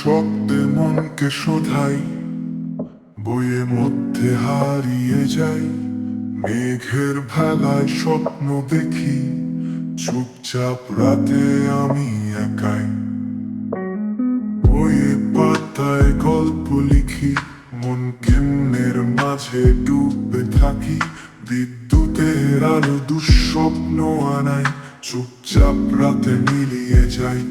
শব্দে মনকে শোধাই, বইয়ের মধ্যে হারিয়ে যাই। মেঘের ভেলায় স্বপ্ন দেখি, চুপচাপ রাতে আমি একাই। বইয়ের পাতায় গল্প লিখি, মন কেন্নের মাঝে ডুবে থাকি। বিদ্যুতের আলো দুঃস্বপ্ন আনাই, চুপচাপ রাতে মিলিয়ে যাই।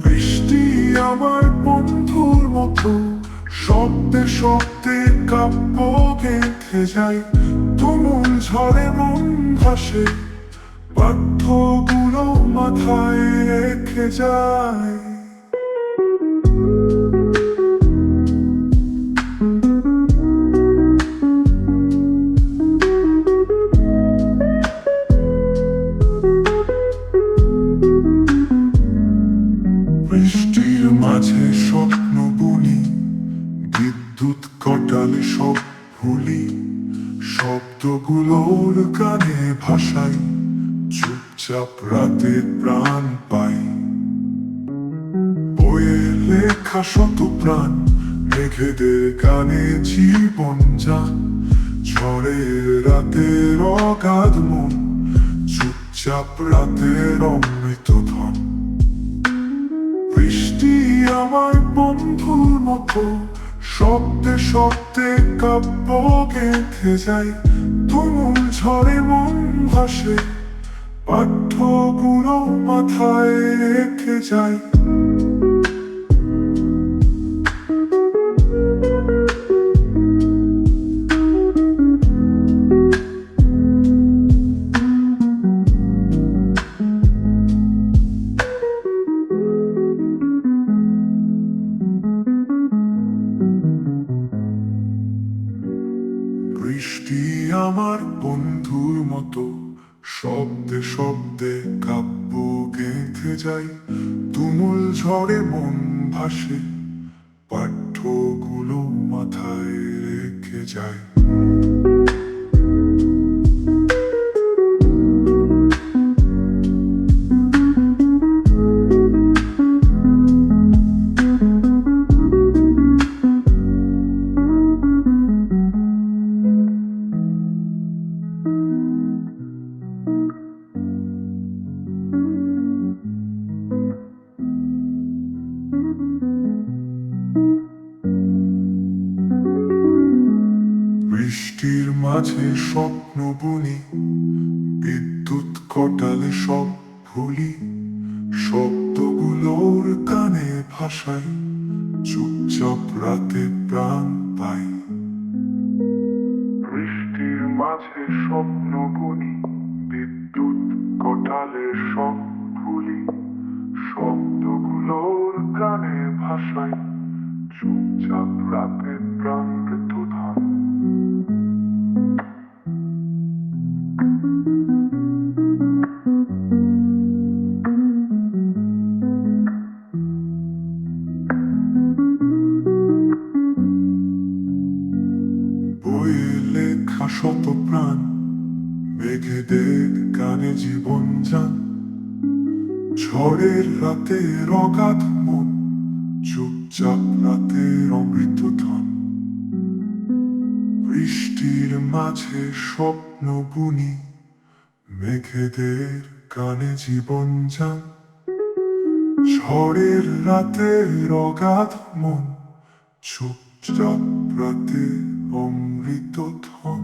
বৃষ্টি আমার বন্ধুর মতো, শব্দে শব্দে কাব্য গেঁথে যায়। তুমুল ঝড়ে মন ভাসে, পাঠ্যগুলো মাথায় রেখে যায়। বৃষ্টির মাঝে স্বপ্ন বুনি, বিদ্যুৎ কটালে সব ভুলি। শব্দগুলোর গানে ভাসাই, চুপচাপ রাতে প্রাণ পাই। বইয়ে লেখা শত প্রাণ, মেঘেদের গানে জীবন যান। ঝড়ের রাতের অগাধ মন, চুপচাপ রাতের অমৃত ধন। বৃষ্টি আমার বন্ধুর মতো, শব্দে শব্দে কাব্য গেঁথে যায়। তুমুল ঝড়ে মন ভাসে, পাঠ্যগুলো মাথায় রেখে যায়। বৃষ্টি আমার বন্ধুর মতো, শব্দে শব্দে কাব্য গেঁথে যায়। তুমুল ঝড়ে মন ভাসে, পাঠ্যগুলো মাথায় রেখে যায়। বৃষ্টির মাঝে স্বপ্ন বুনি, বিদ্যুৎ কটালে সব ভুলি। শব্দগুলোর কানে ভাসাই, চুপচাপ রাতে প্রাণ পাই। বৃষ্টির মাঝে স্বপ্ন বুনি, বিদ্যুৎ কটালে সব ভুলি। শব্দগুলোর কানে ভাসাই, চুপচাপ রাতে প্রাণ ধন। বইয়ে লেখা শত প্রাণ, মেঘেদের গানে জীবন যান। ঝড়ের রাতের অগাধ মন, চুপচাপ রাতের অমৃত ধন। বৃষ্টির মাঝে স্বপ্ন বুনি, মেঘেদের গানে জীবন যান। ঝড়ের রাতের অগাধ মন, চুপচাপ রাতে অমৃত ধন।